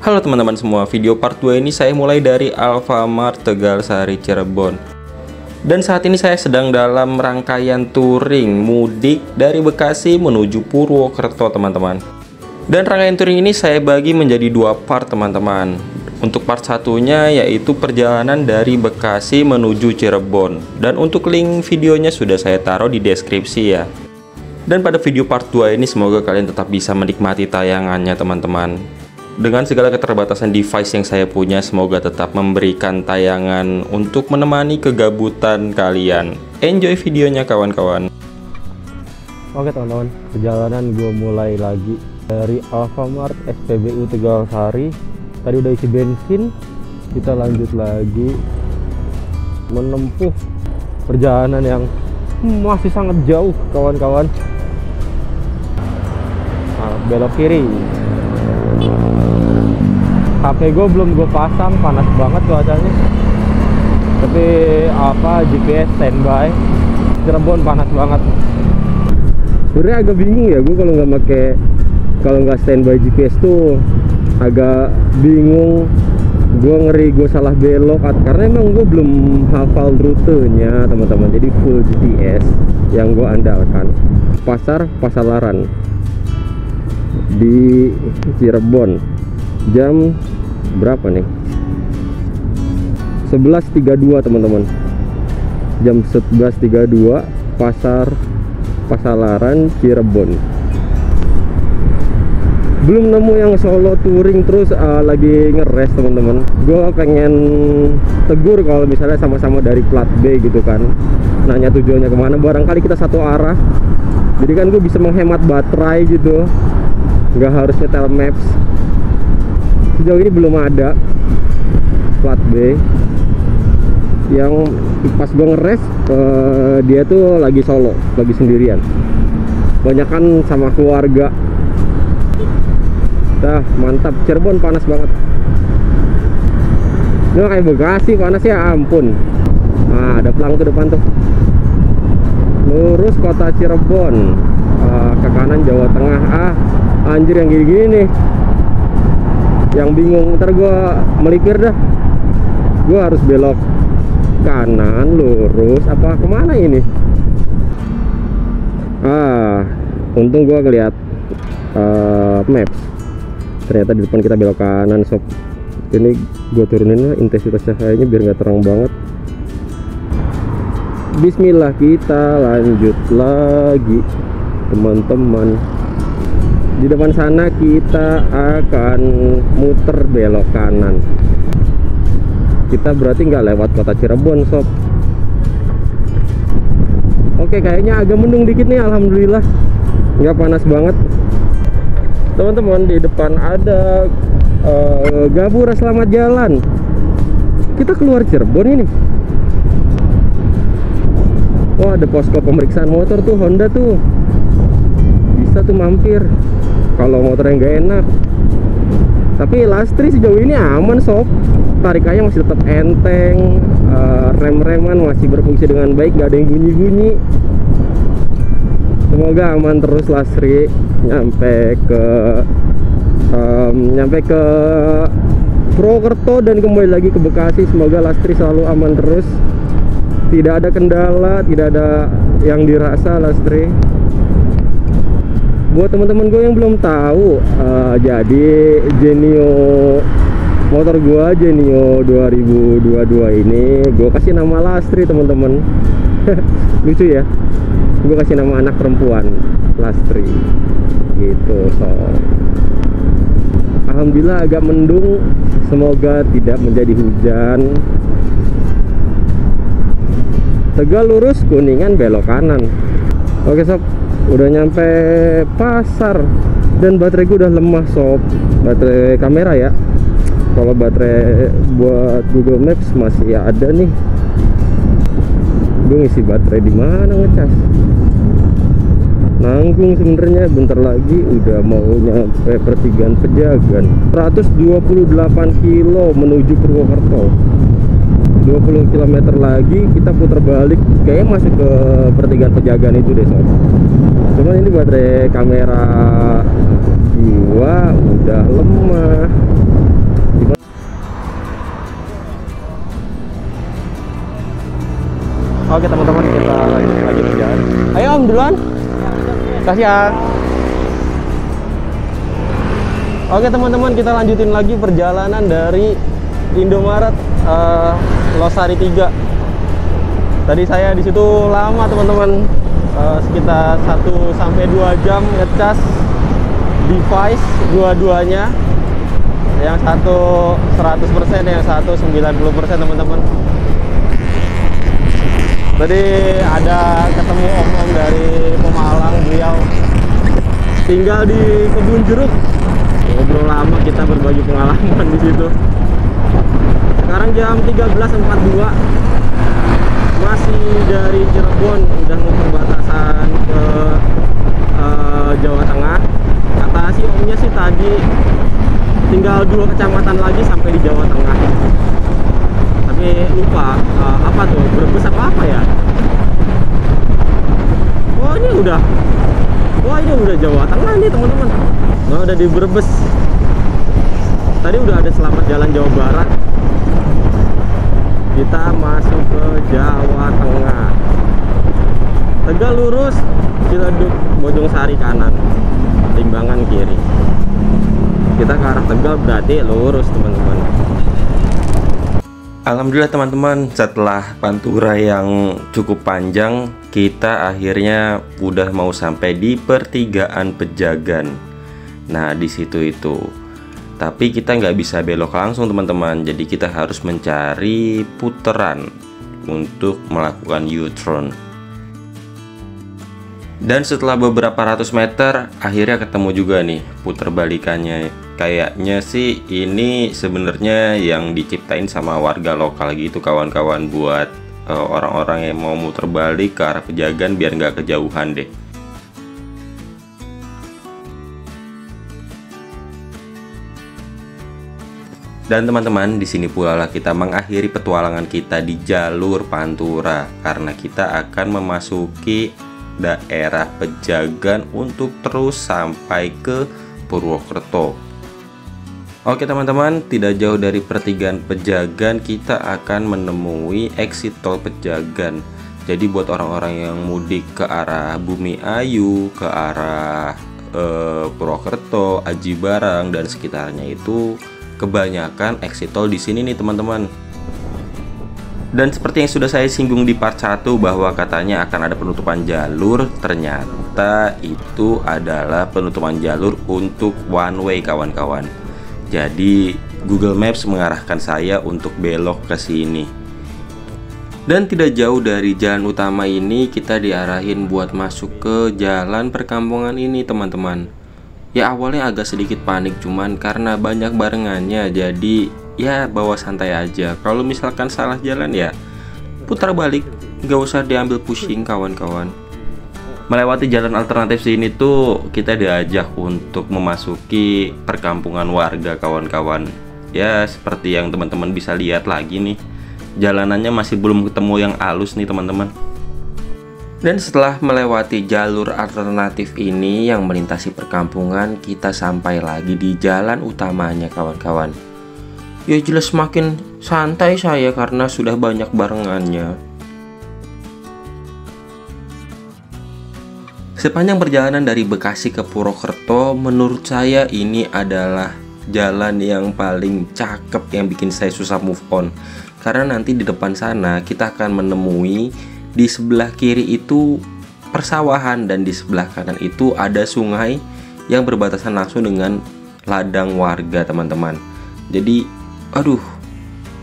Halo teman-teman semua, video part 2 ini saya mulai dari Alfamart Tegalsari Cirebon. Dan saat ini saya sedang dalam rangkaian touring mudik dari Bekasi menuju Purwokerto teman-teman. Dan rangkaian touring ini saya bagi menjadi dua part teman-teman. Untuk part satunya yaitu perjalanan dari Bekasi menuju Cirebon. Dan untuk link videonya sudah saya taruh di deskripsi ya. Dan pada video part 2 ini semoga kalian tetap bisa menikmati tayangannya teman-teman. Dengan segala keterbatasan device yang saya punya, semoga tetap memberikan tayangan untuk menemani kegabutan kalian. Enjoy videonya kawan-kawan. Oke teman-teman, perjalanan gue mulai lagi dari Alfamart SPBU Tegalsari. Tadi udah isi bensin, kita lanjut lagi menempuh perjalanan yang masih sangat jauh kawan-kawan. Nah, belok kiri. HP gue belum gue pasang, panas banget cuacanya. Tapi GPS standby. Cirebon panas banget. Sebenarnya agak bingung ya gue kalau nggak standby GPS tuh agak bingung. Gue ngeri gue salah belok karena emang gue belum hafal rutenya teman-teman. Jadi full GPS yang gue andalkan. Pasar Pasalaran di Cirebon. Jam berapa nih? 11.32 teman-teman. Jam 11.32 Pasar Pasalaran Cirebon. Belum nemu yang solo touring terus lagi ngeres teman-teman. Gue pengen tegur kalau misalnya sama-sama dari plat B gitu kan. Nanya tujuannya kemana, barangkali kita satu arah. Jadi kan gue bisa menghemat baterai gitu. Nggak harus nyetel maps. Sejauh ini belum ada plat B yang pas gue ngeres dia tuh lagi solo, lagi sendirian. Banyakan sama keluarga. Dah mantap. Cirebon panas banget. Ini kayak Bekasi panas ya ampun. Nah, ada pelang ke depan tuh. Lurus kota Cirebon, ke kanan Jawa Tengah. Anjir yang gini-gini nih yang bingung, ntar gue melipir dah. Gue harus belok kanan, lurus, apa kemana ini? Untung gue ngeliat maps. Ternyata di depan kita belok kanan sob. Ini gue turunin lah intensitas cahayanya biar nggak terang banget. Bismillah, kita lanjut lagi teman-teman. Di depan sana kita akan muter belok kanan. Kita berarti nggak lewat kota Cirebon sob. Oke, kayaknya agak mendung dikit nih, alhamdulillah nggak panas banget teman-teman. Di depan ada Gapura Selamat Jalan. Kita keluar Cirebon ini. Wah, ada posko pemeriksaan motor tuh, Honda tuh. Bisa tuh mampir kalau motornya nggak enak. Tapi lastri sejauh ini aman sob. Tarikannya masih tetap enteng, rem-reman masih berfungsi dengan baik, nggak ada yang bunyi-bunyi. Semoga aman terus lastri nyampe ke Purwokerto dan kembali lagi ke Bekasi. Semoga lastri selalu aman terus, tidak ada kendala, tidak ada yang dirasa lastri. Buat teman-teman gue yang belum tahu, jadi Genio motor gue, Genio 2022 ini gue kasih nama Lastri teman-teman. Lucu ya, gue kasih nama anak perempuan Lastri gitu. So alhamdulillah agak mendung, semoga tidak menjadi hujan. Tegal lurus, Kuningan belok kanan. Oke sob, udah nyampe pasar dan baterai gue udah lemah sob. Baterai kamera ya. Kalau baterai buat Google Maps masih ada nih. Gue ngisi baterai di mana ngecas? Nanggung sebenarnya, bentar lagi udah mau nyampe pertigaan Pejagan. 128 kilo menuju Purwokerto. 20 km lagi kita putar balik, kayaknya masuk ke pertigaan Pejagan itu deh sob. Cuman ini baterai kamera gua udah lemah. Oke teman-teman, kita lanjut lagi berjalan. Ayo Om duluan. Kasih ya. Oke teman-teman, kita lanjutin lagi perjalanan dari Indomaret Losari 3. Tadi saya di situ lama teman-teman, sekitar 1 sampai 2 jam ngecas device dua-duanya. Yang satu 100%, yang satu 90% teman-teman. Tadi ada ketemu om-om dari Pemalang, beliau tinggal di kebun jeruk. Ngobrol lama, kita berbagi pengalaman di situ. Sekarang jam 13.42, masih dari Cirebon, udah mau perbatasan ke Jawa Tengah. Kata si omnya sih tadi tinggal 2 kecamatan lagi sampai di Jawa Tengah. Tapi lupa apa tuh, Brebes apa ya? Oh ini udah, wah ini udah Jawa Tengah nih teman-teman. Nah, udah di Brebes. Tadi udah ada selamat jalan Jawa Barat. Kita masuk ke Jawa Tengah. Tegal lurus, Ciledug, Bojongsari kanan, Limbangan kiri. Kita ke arah Tegal berarti lurus teman-teman. Alhamdulillah teman-teman, setelah pantura yang cukup panjang, kita akhirnya udah mau sampai di pertigaan Pejagan. Nah di situ itu, tapi kita nggak bisa belok langsung teman-teman, jadi kita harus mencari puteran untuk melakukan U-turn. Dan setelah beberapa ratus meter, akhirnya ketemu juga nih puter balikannya. Kayaknya sih ini sebenarnya yang diciptain sama warga lokal gitu kawan-kawan, buat orang-orang yang mau muter balik ke arah Pejagan biar nggak kejauhan deh. Dan teman-teman, di sini pula lah kita mengakhiri petualangan kita di jalur Pantura, karena kita akan memasuki daerah Pejagan untuk terus sampai ke Purwokerto. Oke teman-teman, tidak jauh dari pertigaan Pejagan kita akan menemui exit tol Pejagan. Jadi buat orang-orang yang mudik ke arah Bumi Ayu, ke arah Purwokerto, Aji Barang dan sekitarnya itu kebanyakan exit tol di sini nih teman-teman. Dan seperti yang sudah saya singgung di part 1 bahwa katanya akan ada penutupan jalur, ternyata itu adalah penutupan jalur untuk one way kawan-kawan. Jadi Google Maps mengarahkan saya untuk belok ke sini. Dan tidak jauh dari jalan utama ini kita diarahin buat masuk ke jalan perkampungan ini teman-teman. Ya awalnya agak sedikit panik, cuman karena banyak barengannya jadi ya bawa santai aja. Kalau misalkan salah jalan ya putar balik, nggak usah diambil pusing kawan-kawan. Melewati jalan alternatif sini tuh kita diajak untuk memasuki perkampungan warga kawan-kawan. Ya seperti yang teman-teman bisa lihat lagi nih, jalanannya masih belum ketemu yang halus nih teman-teman. Dan setelah melewati jalur alternatif ini yang melintasi perkampungan, kita sampai lagi di jalan utamanya kawan-kawan. Ya jelas makin santai saya karena sudah banyak barengannya. Sepanjang perjalanan dari Bekasi ke Purwokerto, menurut saya ini adalah jalan yang paling cakep yang bikin saya susah move on. Karena nanti di depan sana kita akan menemui di sebelah kiri itu persawahan dan di sebelah kanan itu ada sungai yang berbatasan langsung dengan ladang warga teman-teman. Jadi aduh,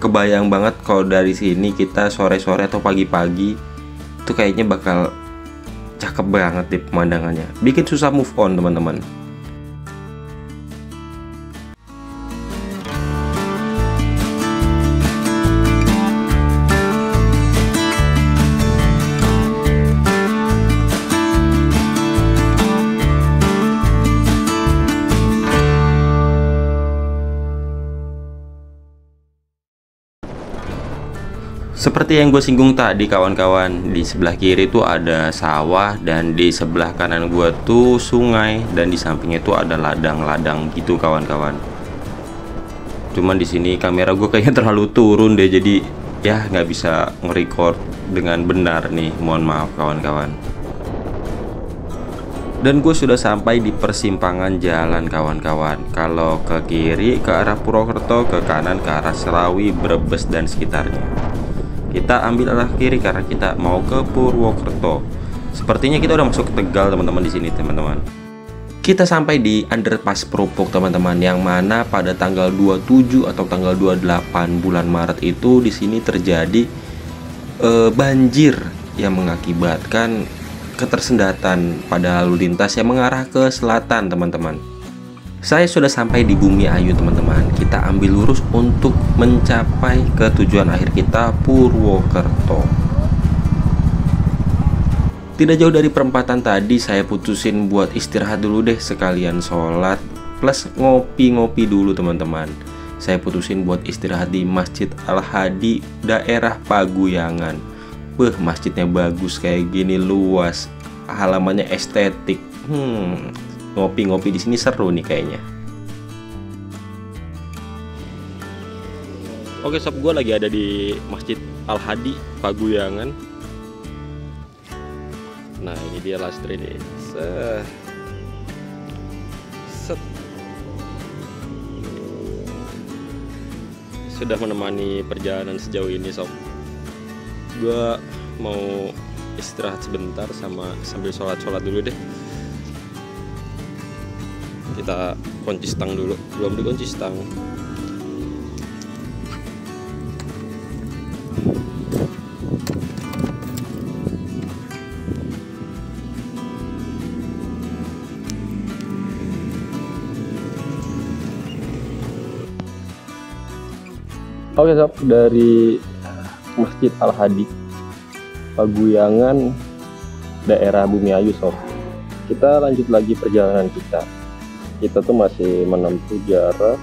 kebayang banget kalau dari sini kita sore-sore atau pagi-pagi itu kayaknya bakal cakep banget di pemandangannya, bikin susah move on teman-teman. Seperti yang gue singgung tadi kawan-kawan, di sebelah kiri tuh ada sawah dan di sebelah kanan gue tuh sungai dan di sampingnya tuh ada ladang-ladang gitu kawan-kawan. Cuman di sini kamera gue kayaknya terlalu turun deh, jadi ya nggak bisa nge-record dengan benar nih, mohon maaf kawan-kawan. Dan gue sudah sampai di persimpangan jalan kawan-kawan. Kalau ke kiri ke arah Purwokerto, ke kanan ke arah Selawi, Brebes dan sekitarnya. Kita ambil arah kiri karena kita mau ke Purwokerto. Sepertinya kita udah masuk ke Tegal teman-teman di sini teman-teman. Kita sampai di underpass Perupuk teman-teman, yang mana pada tanggal 27 atau tanggal 28 bulan Maret itu di sini terjadi banjir yang mengakibatkan ketersendatan pada lalu lintas yang mengarah ke selatan teman-teman. Saya sudah sampai di Bumi Ayu teman-teman. Kita ambil lurus untuk mencapai ke tujuan akhir kita, Purwokerto. Tidak jauh dari perempatan tadi saya putusin buat istirahat dulu deh, sekalian sholat plus ngopi-ngopi dulu teman-teman. Saya putusin buat istirahat di Masjid Al-Hadi daerah Paguyangan. Masjidnya bagus kayak gini, luas, halamannya estetik. Ngopi-ngopi di sini seru nih kayaknya. Oke sob, gue lagi ada di Masjid Al-Hadi Paguyangan. Nah ini dia lastri nih. Set. Sudah menemani perjalanan sejauh ini sob. Gue mau istirahat sebentar sambil sholat dulu deh. Kita kunci stang dulu, belum dikunci stang. Oke sob, dari Masjid Al-Hadi Paguyangan daerah Bumi Ayu sob, kita lanjut lagi perjalanan kita. Kita tuh masih menempuh jarak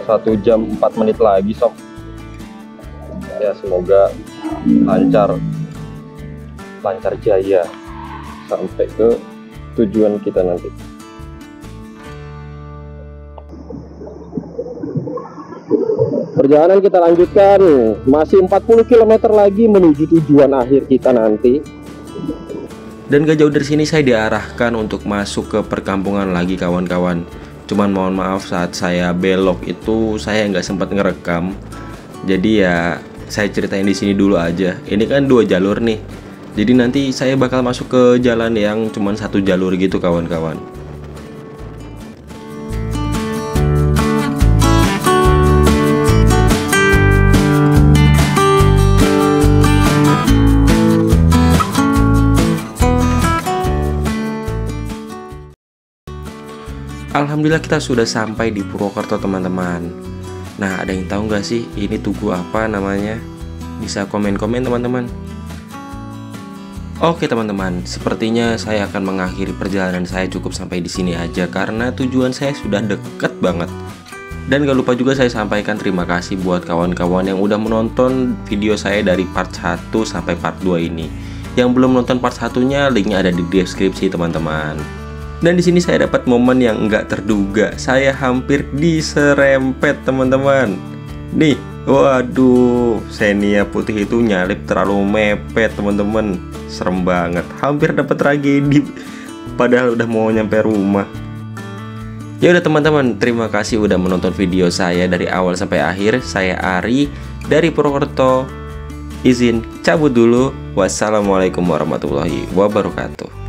1 jam 4 menit lagi sob. Ya semoga lancar jaya sampai ke tujuan kita nanti. Perjalanan kita lanjutkan, masih 40 km lagi menuju tujuan akhir kita nanti. Dan gak jauh dari sini saya diarahkan untuk masuk ke perkampungan lagi kawan-kawan. Cuman mohon maaf saat saya belok itu saya nggak sempat ngerekam. Jadi ya saya ceritain di sini dulu aja. Ini kan 2 jalur nih. Jadi nanti saya bakal masuk ke jalan yang cuman 1 jalur gitu kawan-kawan. Alhamdulillah kita sudah sampai di Purwokerto teman-teman. Nah ada yang tahu nggak sih ini tugu apa namanya? Bisa komen-komen teman-teman. Oke teman-teman, sepertinya saya akan mengakhiri perjalanan saya cukup sampai di sini aja karena tujuan saya sudah deket banget. Dan gak lupa juga saya sampaikan terima kasih buat kawan-kawan yang udah menonton video saya dari part 1 sampai part 2 ini. Yang belum nonton part 1-nya, linknya ada di deskripsi teman-teman. Dan di sini saya dapat momen yang nggak terduga. Saya hampir diserempet teman-teman. Nih, waduh, Xenia putih itu nyalip terlalu mepet teman-teman. Serem banget. Hampir dapat tragedi. Padahal udah mau nyampe rumah. Ya udah teman-teman, terima kasih udah menonton video saya dari awal sampai akhir. Saya Ari dari Purwokerto. Izin cabut dulu. Wassalamualaikum warahmatullahi wabarakatuh.